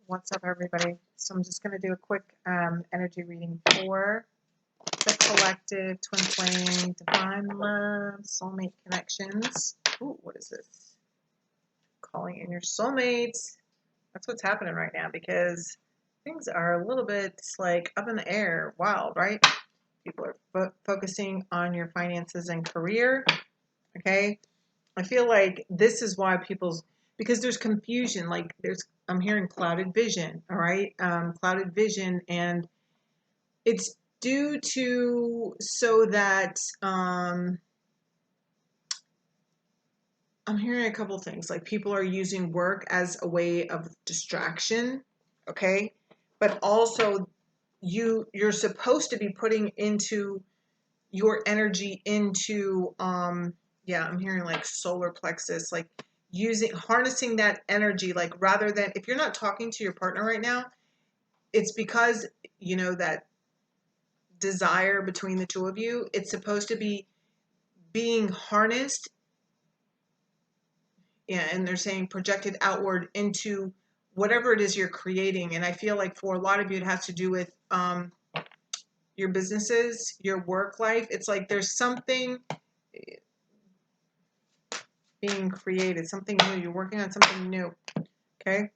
What's up, everybody? So I'm just going to do a quick energy reading for the collective, twin flame, divine love, soulmate connections. Ooh, what is this? Calling in your soulmates. That's what's happening right now because things are a little bit like up in the air, wild, right? People are focusing on your finances and career. Okay. I feel like this is why because there's confusion, like I'm hearing clouded vision, all right? Clouded vision, and it's due to so that I'm hearing a couple things, like people are using work as a way of distraction, okay? But also you're supposed to be putting into your energy into yeah, I'm hearing like solar plexus, like harnessing that energy, like rather than, if you're not talking to your partner right now, it's because that desire between the two of you, it's supposed to be being harnessed, yeah, and they're saying projected outward into whatever it is you're creating. And I feel like for a lot of you it has to do with your businesses, your work life. It's like there's something being created, something new. You're working on something new. Okay.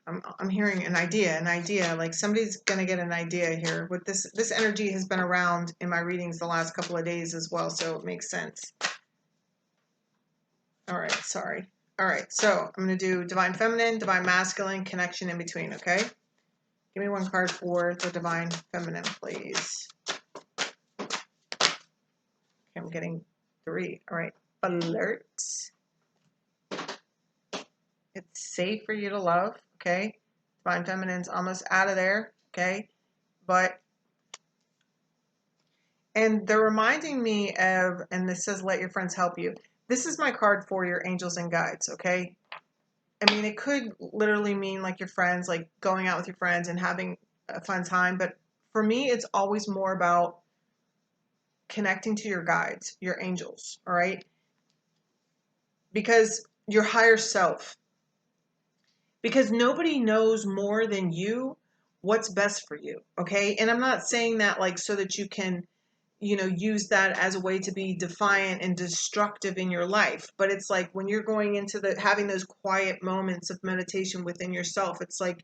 I'm hearing an idea, like somebody's going to get an idea here. With this energy has been around in my readings the last couple of days as well, so it makes sense. All right, sorry. All right, so I'm going to do divine feminine, divine masculine, connection in between, okay? Give me one card for the divine feminine, please. Okay, I'm getting 3. All right, alert. It's safe for you to love, okay? Divine feminine's almost out of there, okay? And they're reminding me of, and this says, let your friends help you. This is my card for your angels and guides, okay? I mean, it could literally mean like your friends, like going out with your friends and having a fun time. But for me, it's always more about connecting to your guides, your angels, all right? Because your higher self. Because nobody knows more than you what's best for you, okay? And I'm not saying that like so that you can use that as a way to be defiant and destructive in your life. But it's like when you're going into having those quiet moments of meditation within yourself, it's like,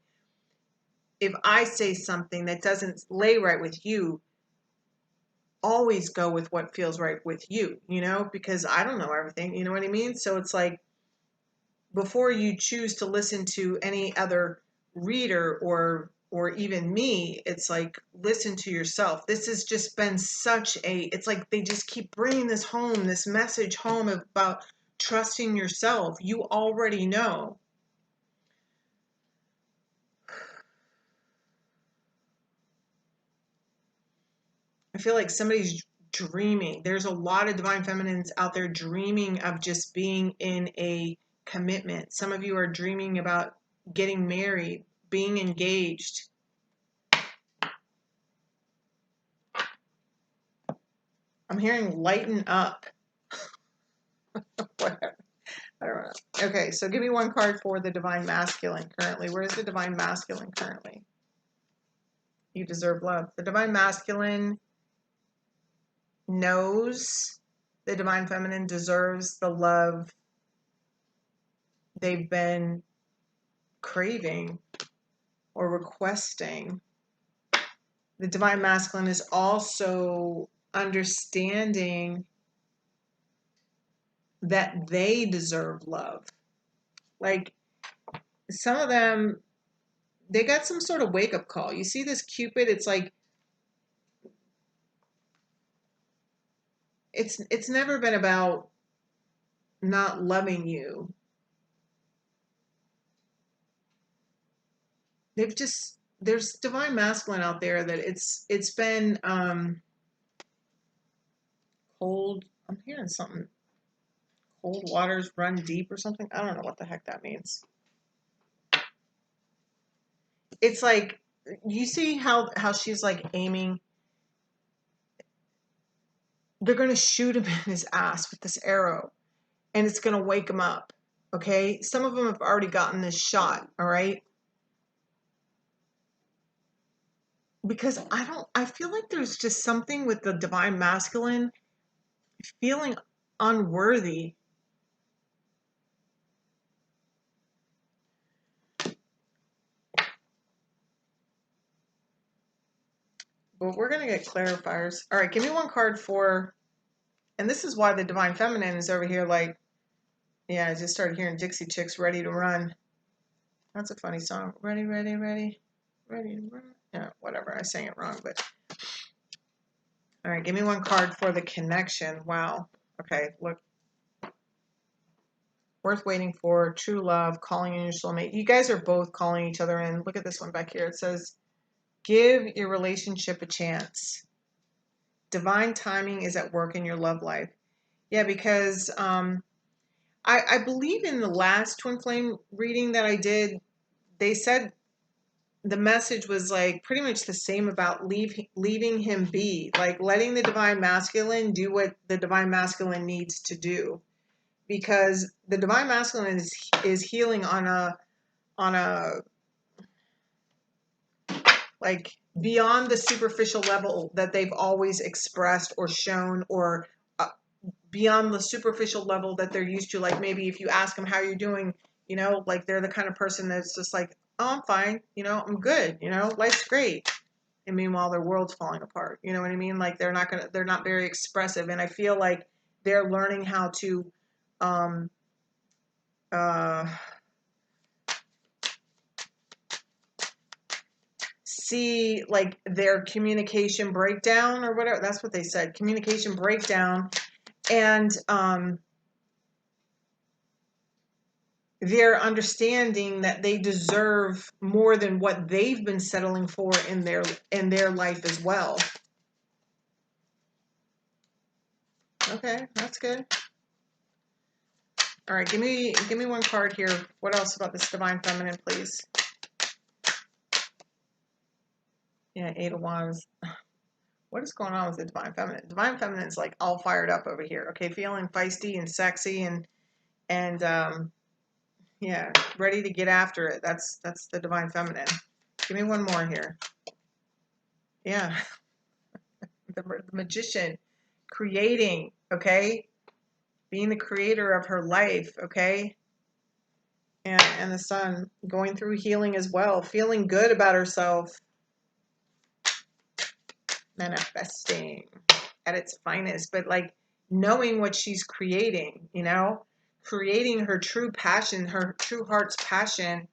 if I say something that doesn't lay right with you, always go with what feels right with you, because I don't know everything, you know what I mean? So it's like, before you choose to listen to any other reader or even me, it's like, listen to yourself. This has just been it's like they just keep bringing this message home about trusting yourself. You already know. I feel like somebody's dreaming. There's a lot of divine feminines out there dreaming of just being in a commitment. Some of you are dreaming about getting married, being engaged. I'm hearing lighten up. Whatever. I don't know. Okay, so give me one card for the divine masculine currently. Where's the divine masculine currently? You deserve love. The divine masculine knows the divine feminine deserves the love they've been craving or requesting. The divine masculine is also understanding that they deserve love. Like, some of them, they got some sort of wake-up call. You see this Cupid, it's like, it's never been about not loving you. There's divine masculine out there that it's been cold. I'm hearing something. Cold waters run deep or something. I don't know what the heck that means. It's like, you see how she's like aiming. They're going to shoot him in his ass with this arrow, and it's going to wake him up. Okay, some of them have already gotten this shot, all right? Because I feel like there's just something with the divine masculine feeling unworthy. But we're going to get clarifiers. All right, give me one card for, and this is why the divine feminine is over here like, yeah, I just started hearing Dixie Chicks Ready to Run. That's a funny song. Ready, ready, ready, ready to run. Yeah, whatever. I sang it wrong, but. All right, give me one card for the connection. Wow. Okay, look. Worth waiting for, true love, calling in your soulmate. You guys are both calling each other in. Look at this one back here. It says, give your relationship a chance. Divine timing is at work in your love life. Yeah, because I believe in the last twin flame reading that I did, they said the message was like pretty much the same about leaving him be, like letting the divine masculine do what the divine masculine needs to do, because the divine masculine is healing on a like beyond the superficial level that they've always expressed or shown, or beyond the superficial level that they're used to. Like maybe if you ask them how you're doing, like they're the kind of person that's just like, oh, I'm fine, I'm good, life's great. And meanwhile their world's falling apart. You know what I mean? Like they're not very expressive. And I feel like they're learning how to uh, see like their communication breakdown or whatever. That's what they said, communication breakdown. And they're understanding that they deserve more than what they've been settling for in their life as well. Okay, that's good. All right, give me one card here. What else about this divine feminine, please? Yeah, Eight of Wands. What is going on with the divine feminine? Divine feminine's like all fired up over here. Okay, feeling feisty and sexy and yeah, ready to get after it. That's the divine feminine. Give me one more here. Yeah, the magician, creating. Okay, being the creator of her life. Okay, and the sun, going through healing as well, feeling good about herself, manifesting at its finest, but like knowing what she's creating, creating her true passion, her true heart's passion.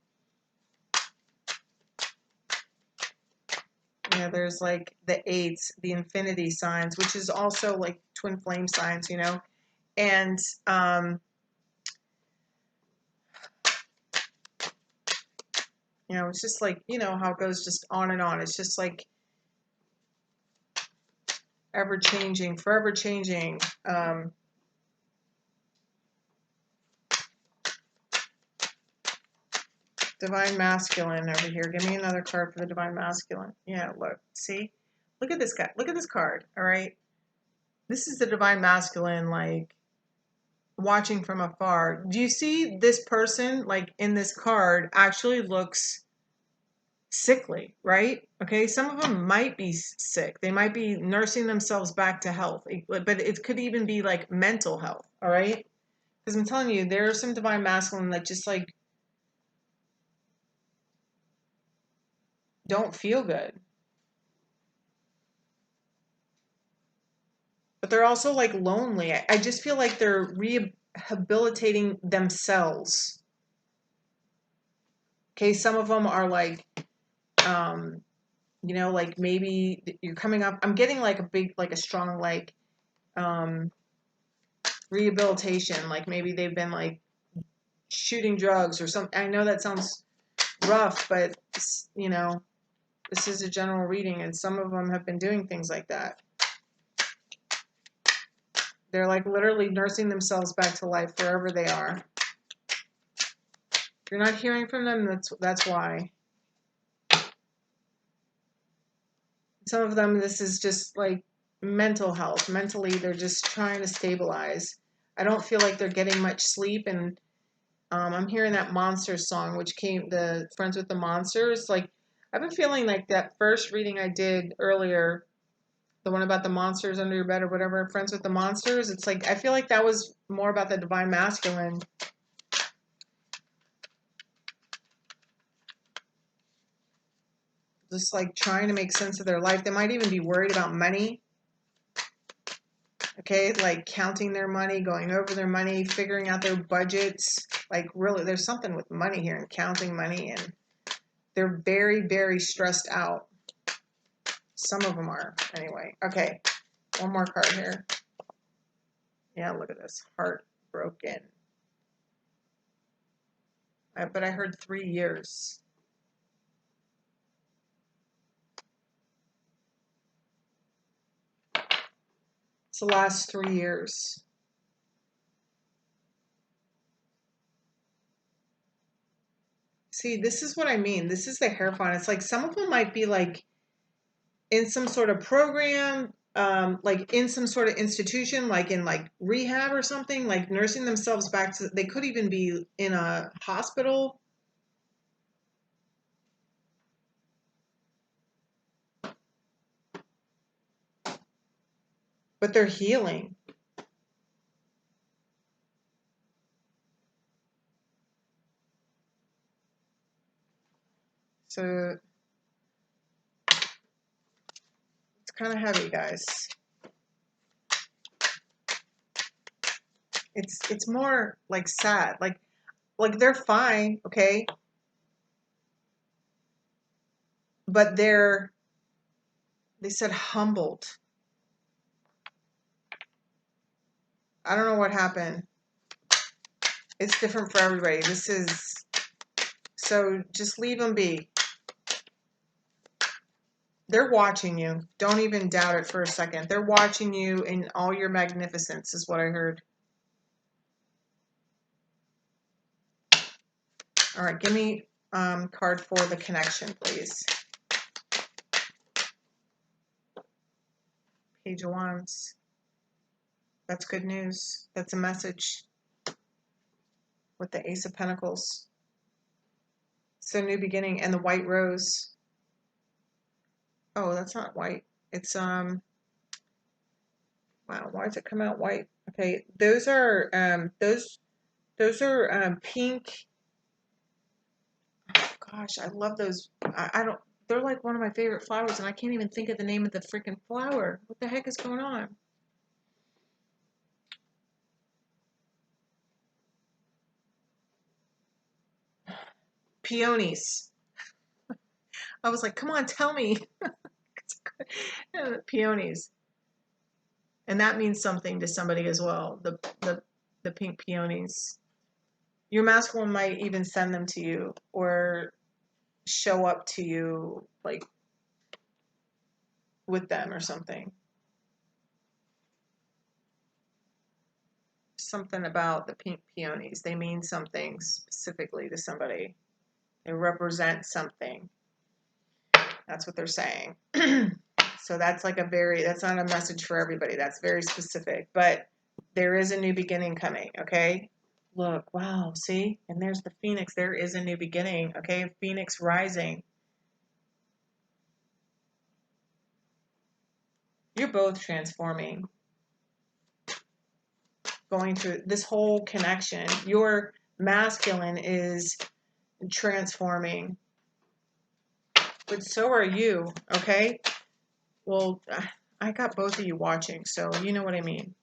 There's like the eights, the infinity signs, which is also like twin flame signs, and it's just like, how it goes just on and on. It's just like ever changing, forever changing. Divine masculine over here. Give me another card for the divine masculine. Yeah, look, see, look at this guy. Look at this card. All right, this is the divine masculine, like watching from afar. Do you see this person, like in this card, actually looks sickly, right? Okay, some of them might be sick. They might be nursing themselves back to health, but it could even be like mental health. All right, because I'm telling you, there are some divine masculine that just like don't feel good. But they're also like lonely. I just feel like they're rehabilitating themselves. Okay, some of them are like, like maybe you're coming up. I'm getting like a strong, like, rehabilitation. Like maybe they've been like shooting drugs or something. I know that sounds rough, but this is a general reading, and some of them have been doing things like that. They're like literally nursing themselves back to life wherever they are. If you're not hearing from them, that's why. Some of them, this is just like mental health. Mentally, they're just trying to stabilize. I don't feel like they're getting much sleep, and I'm hearing that Monsters song, which came, the Friends with the Monsters. Like, I've been feeling like that first reading I did earlier, the one about the monsters under your bed or whatever, Friends with the Monsters. It's like, I feel like that was more about the divine masculine. Just like trying to make sense of their life. They might even be worried about money. Okay, like counting their money, going over their money, figuring out their budgets. Like, really, there's something with money here and counting money, and they're very, very stressed out. Some of them are, anyway. Okay, one more card here. Yeah, look at this. Heartbroken. But I heard 3 years. It's the last 3 years. See, this is what I mean. This is the Hierophant. It's like some of them might be like in some sort of program, like in some sort of institution, like in like rehab or something, like nursing themselves back to, they could even be in a hospital. But they're healing. So it's kind of heavy, guys. It's more like sad. Like they're fine, okay? But they said humbled. I don't know what happened. It's different for everybody. This is, so just leave them be. They're watching you. Don't even doubt it for a second. They're watching you in all your magnificence, is what I heard. All right, give me card for the connection, please. Page of Wands. That's good news. That's a message. With the Ace of Pentacles. It's a new beginning. And the White Rose. Oh, that's not white. It's wow, why does it come out white? Okay, those are pink. Oh, gosh, I love those. I don't, they're like one of my favorite flowers, and I can't even think of the name of the freaking flower. What the heck is going on? Peonies. I was like, come on, tell me. Peonies. And that means something to somebody as well. The pink peonies. Your masculine might even send them to you or show up to you like with them or something. Something about the pink peonies. They mean something specifically to somebody. They represent something. That's what they're saying. So that's like that's not a message for everybody. That's very specific. But there is a new beginning coming, okay? Look, wow, see? And there's the Phoenix. There is a new beginning, okay? Phoenix rising. You're both transforming. Going through this whole connection. Your masculine is transforming. But so are you, okay? Well, I got both of you watching, so you know what I mean.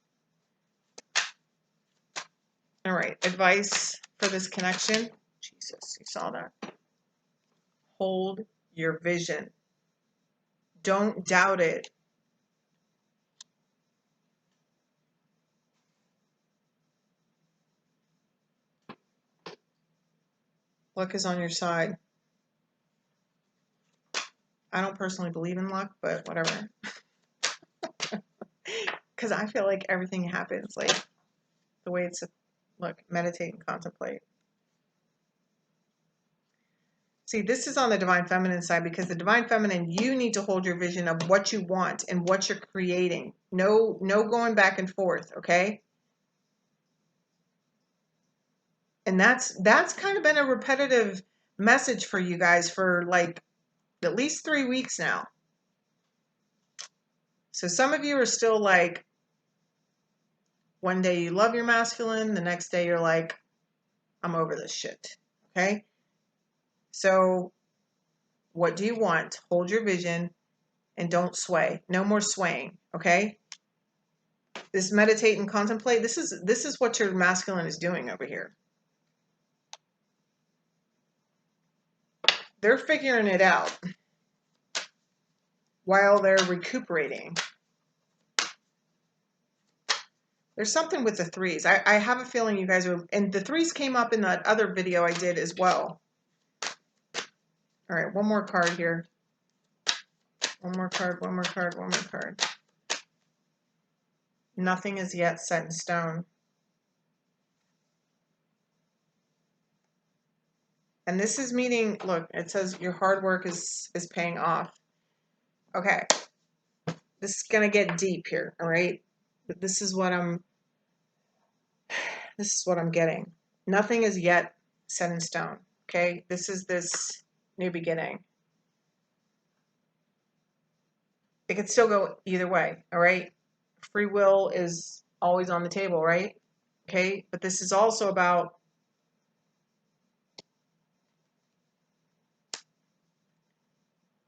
All right, advice for this connection. Jesus, you saw that. Hold your vision. Don't doubt it. Luck is on your side. I don't personally believe in luck, but whatever. Because I feel like everything happens like the way it's, look, meditate and contemplate. See, this is on the divine feminine side because the divine feminine, you need to hold your vision of what you want and what you're creating. No going back and forth, okay? And that's kind of been a repetitive message for you guys for like at least 3 weeks now. So some of you are still like, one day you love your masculine, the next day you're like, I'm over this shit. Okay? So what do you want? Hold your vision and don't sway. No more swaying. Okay? This meditate and contemplate, this is what your masculine is doing over here. They're figuring it out while they're recuperating. There's something with the threes. I have a feeling you guys are, and the threes came up in that other video I did as well. All right, one more card here. One more card, one more card, one more card. Nothing is yet set in stone. And this is meaning, look, it says your hard work is paying off. Okay. This is going to get deep here, all right? But this is what I'm getting. Nothing is yet set in stone, okay? This is this new beginning. It could still go either way, all right? Free will is always on the table, right? Okay, but this is also about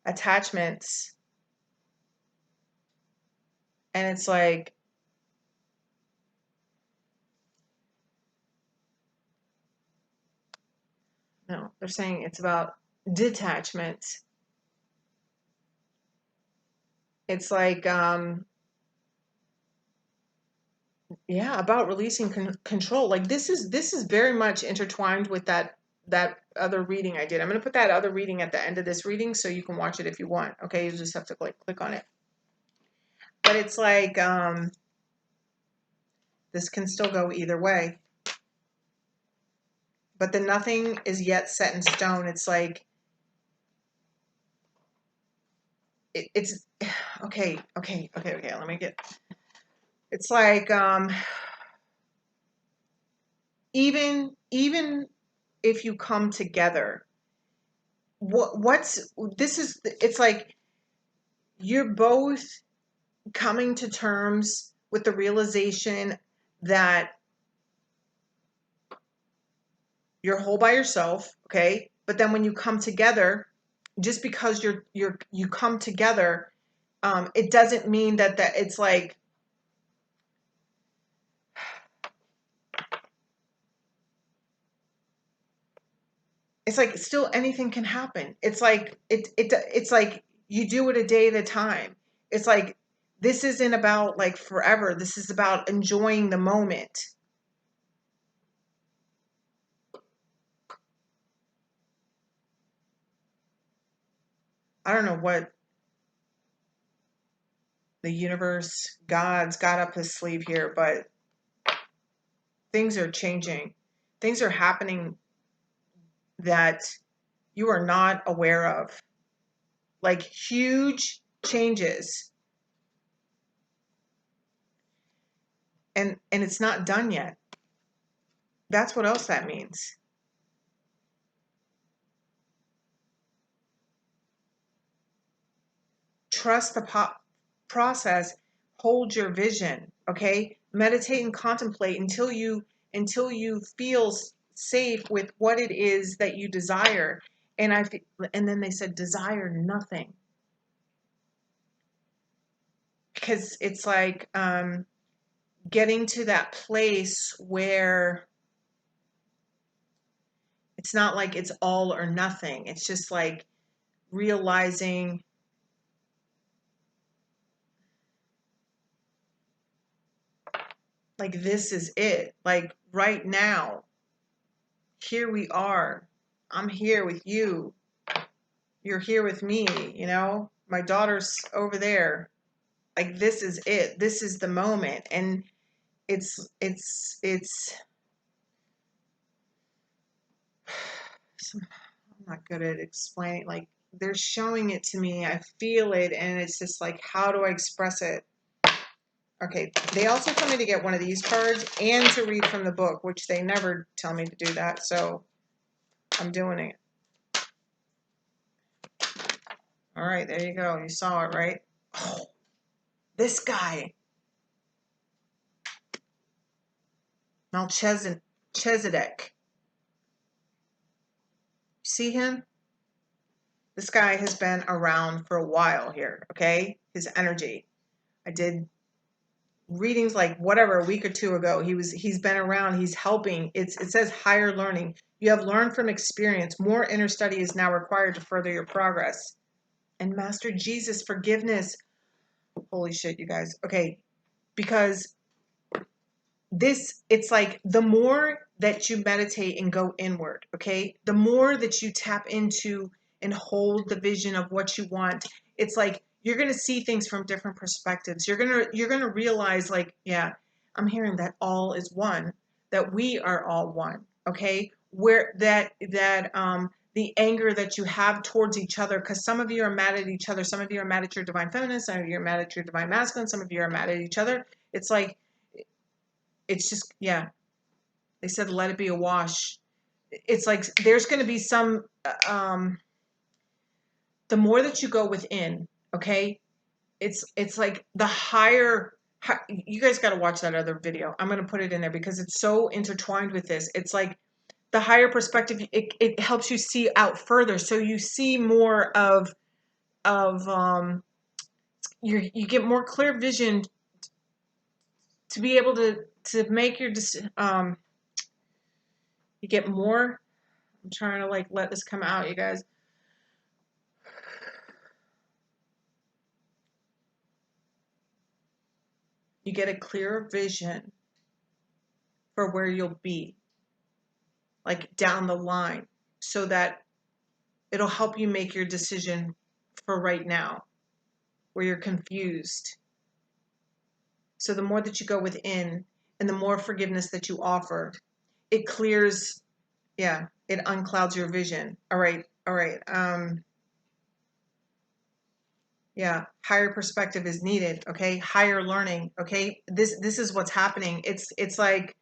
attachments. And it's like, no, they're saying it's about detachment. It's like, yeah, about releasing control. Like this is very much intertwined with that other reading I did. I'm going to put that other reading at the end of this reading so you can watch it if you want. Okay, you just have to click on it. But it's like, this can still go either way. But the nothing is yet set in stone. It's like, it's okay. Let me get. It's like, even if you come together, it's like you're both coming to terms with the realization that you're whole by yourself, okay? But then when you come together, just because you come together, it doesn't mean that it's like, still anything can happen. It's like it's like you do it a day at a time. It's like this isn't about like forever. This is about enjoying the moment. I don't know what the universe, God's got up his sleeve here, but things are changing. Things are happening that you are not aware of. Like huge changes. And it's not done yet. That's what else that means. Trust the process. Hold your vision, okay? Meditate and contemplate until you feel safe with what it is that you desire. And then they said desire nothing, because it's like, getting to that place where it's not like it's all or nothing. It's just like realizing, like, this is it. Like right now, here we are. I'm here with you. You're here with me, you know? My daughter's over there. Like this is it. This is the moment. And it's I'm not good at explaining. Like they're showing it to me. I feel it, and it's just like, how do I express it? Okay, they also told me to get one of these cards and to read from the book, which they never tell me to do that, so I'm doing it. All right, there you go. You saw it, right? Oh, this guy, Melchizedek. See him? This guy has been around for a while here, okay? His energy. I did readings like whatever a week or two ago. He's been around, he's helping. It says higher learning. You have learned from experience. More inner study is now required to further your progress. And Master Jesus, forgiveness. Holy shit, you guys. Okay, because it's like the more that you meditate and go inward, okay, the more that you tap into and hold the vision of what you want, it's like you're going to see things from different perspectives. You're going to realize, like, yeah, I'm hearing that all is one, that we are all one, okay, where the anger that you have towards each other, because some of you are mad at each other, some of you are mad at your divine feminine, some of you are mad at your divine masculine, some of you are mad at each other. It's like, it's just, yeah, they said let it be a wash. It's like there's going to be some the more that you go within, okay, it's like the higher, you guys got to watch that other video. I'm going to put it in there because it's so intertwined with this. It's like the higher perspective, it helps you see out further, so you see more of you get more clear vision to be able to make your you get more. I'm trying to like let this come out, you guys. You get a clearer vision for where you'll be, like down the line, so that it'll help you make your decision for right now, where you're confused. So the more that you go within and the more forgiveness that you offer, it clears, yeah, it unclouds your vision. All right, all right. Yeah, higher perspective is needed, okay? Higher learning, okay? This is what's happening. It's like,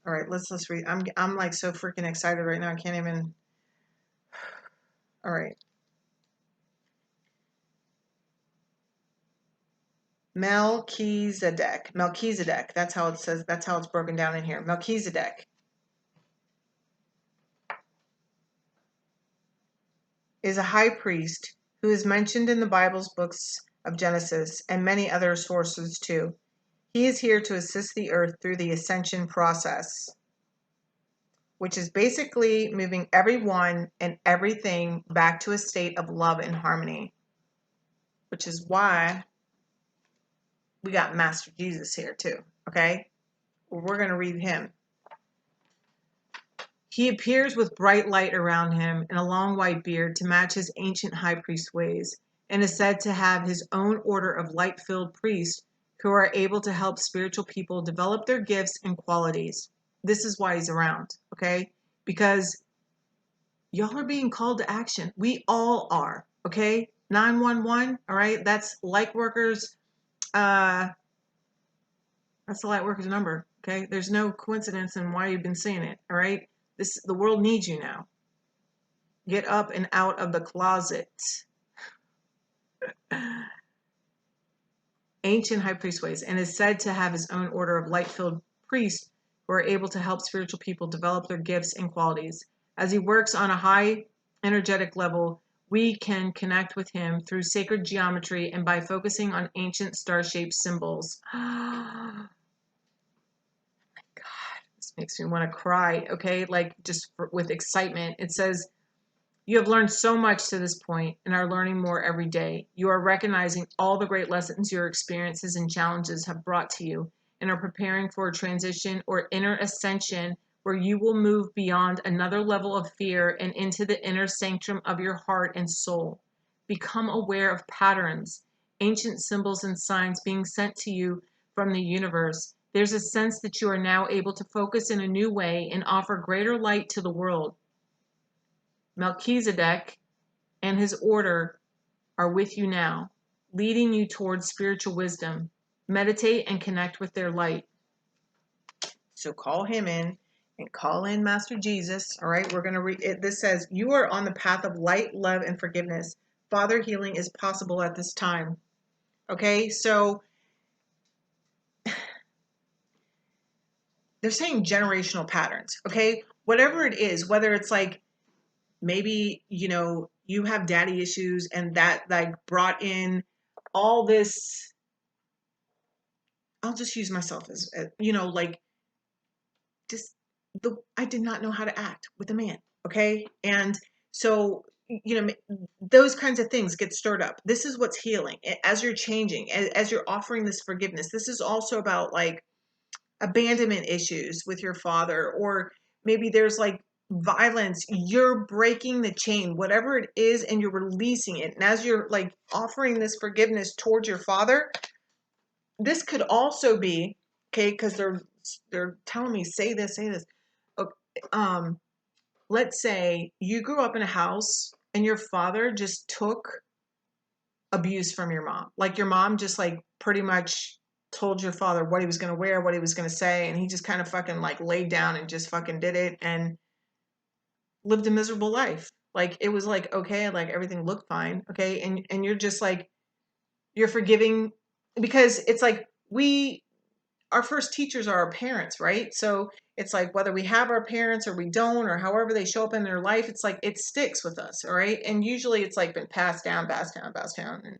all right, let's read. I'm like so freaking excited right now. I can't even. All right. Melchizedek. Melchizedek. That's how it says, that's how it's broken down in here. Melchizedek is a high priest who is mentioned in the Bible's books of Genesis and many other sources too. He is here to assist the earth through the ascension process, which is basically moving everyone and everything back to a state of love and harmony, which is why we got Master Jesus here too, okay? Well, we're going to read him. He appears with bright light around him and a long white beard to match his ancient high priest ways, and is said to have his own order of light-filled priests who are able to help spiritual people develop their gifts and qualities. This is why he's around, okay? Because y'all are being called to action. We all are, okay? 911, all right? That's light workers. That's the light workers number, okay? There's no coincidence in why you've been seeing it, all right? The world needs you now. Get up and out of the closet. Ancient high priest ways, and is said to have his own order of light-filled priests who are able to help spiritual people develop their gifts and qualities. As he works on a high energetic level, we can connect with him through sacred geometry and by focusing on ancient star-shaped symbols. God, this makes me want to cry, okay? Like just with excitement. It says, you have learned so much to this point and are learning more every day. You are recognizing all the great lessons your experiences and challenges have brought to you and are preparing for a transition or inner ascension where you will move beyond another level of fear and into the inner sanctum of your heart and soul. Become aware of patterns, ancient symbols and signs being sent to you from the universe. There's a sense that you are now able to focus in a new way and offer greater light to the world. Melchizedek and his order are with you now, leading you towards spiritual wisdom. meditate and connect with their light. So call him in and call in Master Jesus. All right, we're going to read it. This says, you are on the path of light, love, and forgiveness. Father, healing is possible at this time. Okay, so they're saying generational patterns. Okay, whatever it is, whether it's like maybe, you have daddy issues and that like brought in all this. I'll just use myself as like just I did not know how to act with a man. Okay. And so, those kinds of things get stirred up. This is what's healing as you're changing, as you're offering this forgiveness. This is also about like abandonment issues with your father, or maybe there's like violence. You're breaking the chain, whatever it is, and you're releasing it. And as you're like offering this forgiveness towards your father, this could also be, okay, because they're telling me say this. Okay, let's say you grew up in a house and your father just took abuse from your mom. Like your mom just like pretty much told your father what he was going to wear, what he was going to say, and he just kind of fucking like laid down and just fucking did it and lived a miserable life. Like it was like okay, like everything looked fine, okay, and you're just like you're forgiving because it's like our first teachers are our parents, right? So it's like whether we have our parents or we don't, or however they show up in their life, it's like it sticks with us, all right? And usually it's like been passed down, and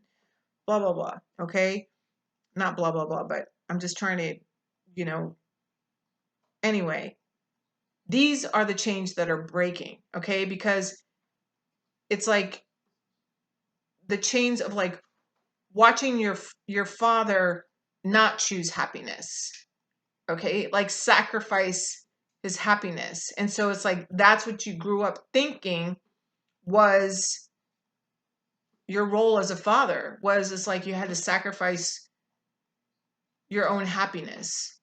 blah, blah, blah, okay? Not blah, blah, blah, but I'm just trying to, you know, anyway, these are the chains that are breaking, okay? Because it's like the chains of like watching your father not choose happiness, okay, like sacrifice his happiness. And so it's like that's what you grew up thinking was your role as a father, was it's like you had to sacrifice your own happiness,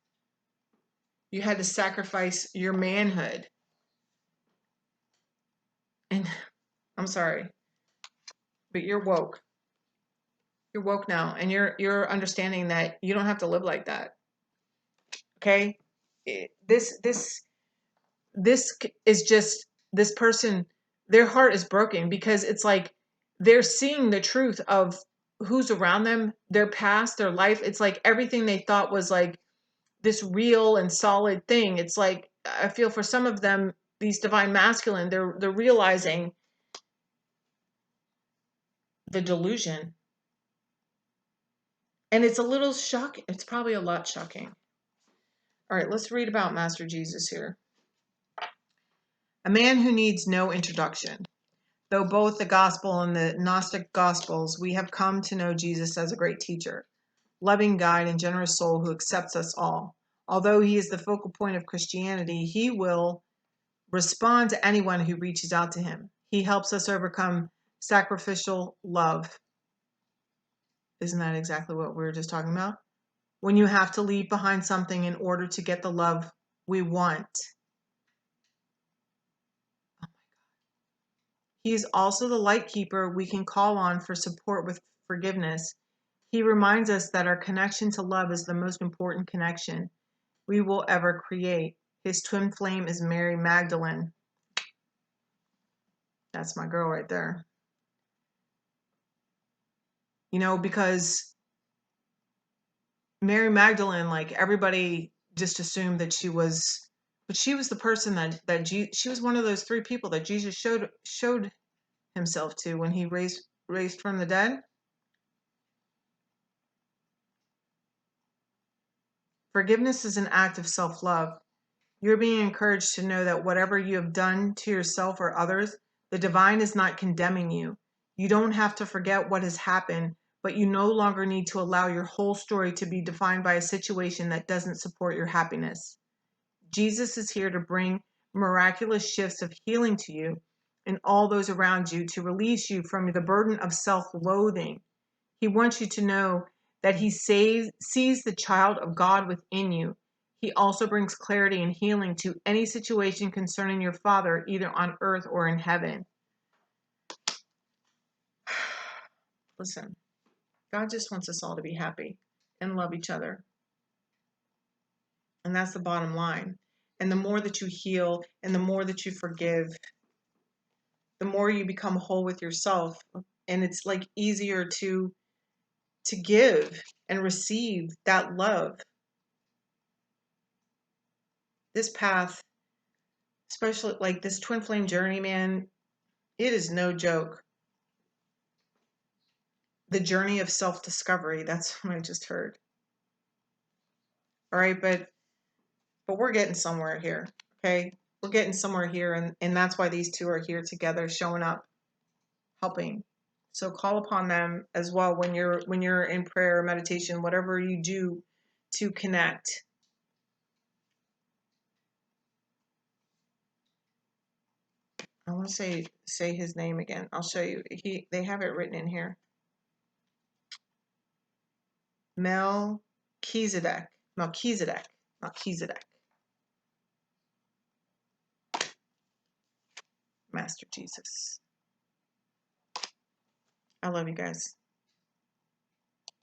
you had to sacrifice your manhood. And I'm sorry, but you're woke now, and you're understanding that you don't have to live like that, okay? This is just this person, their heart is broken because it's like they're seeing the truth of who's around them, their past, their life. It's like everything they thought was like this real and solid thing. It's like I feel for some of them, these divine masculine, they're realizing the delusion. And it's a little shocking. It's probably a lot shocking. All right, let's read about Master Jesus here. A man who needs no introduction. Though both the Gospel and the Gnostic Gospels, we have come to know Jesus as a great teacher, loving guide, and generous soul who accepts us all. Although he is the focal point of Christianity, he will respond to anyone who reaches out to him. He helps us overcome sacrificial love. Isn't that exactly what we were just talking about? When you have to leave behind something in order to get the love we want. He is also the light keeper we can call on for support with forgiveness. He reminds us that our connection to love is the most important connection we will ever create. His twin flame is Mary Magdalene. That's my girl right there. Because Mary Magdalene, like everybody just assumed that but she was the person she was one of those three people that Jesus showed himself to when he raised from the dead. Forgiveness is an act of self-love. You're being encouraged to know that whatever you have done to yourself or others, the divine is not condemning you. You don't have to forget what has happened, but you no longer need to allow your whole story to be defined by a situation that doesn't support your happiness. Jesus is here to bring miraculous shifts of healing to you and all those around you, to release you from the burden of self-loathing. He wants you to know that he sees the child of God within you. He also brings clarity and healing to any situation concerning your Father, either on earth or in heaven. Listen, God just wants us all to be happy. and love each other. And that's the bottom line. And the more that you heal and the more that you forgive, the more you become whole with yourself. And it's like easier to give and receive that love. This path, especially like this twin flame journey, man, it is no joke. The journey of self-discovery, that's what I just heard. All right, but we're getting somewhere here, okay? We're getting somewhere here, and that's why these two are here together, showing up, helping. So call upon them as well when you're in prayer, meditation, whatever you do to connect. I want to say his name again. I'll show you. They have it written in here. Melchizedek. Melchizedek. Melchizedek. Master Jesus. I love you guys.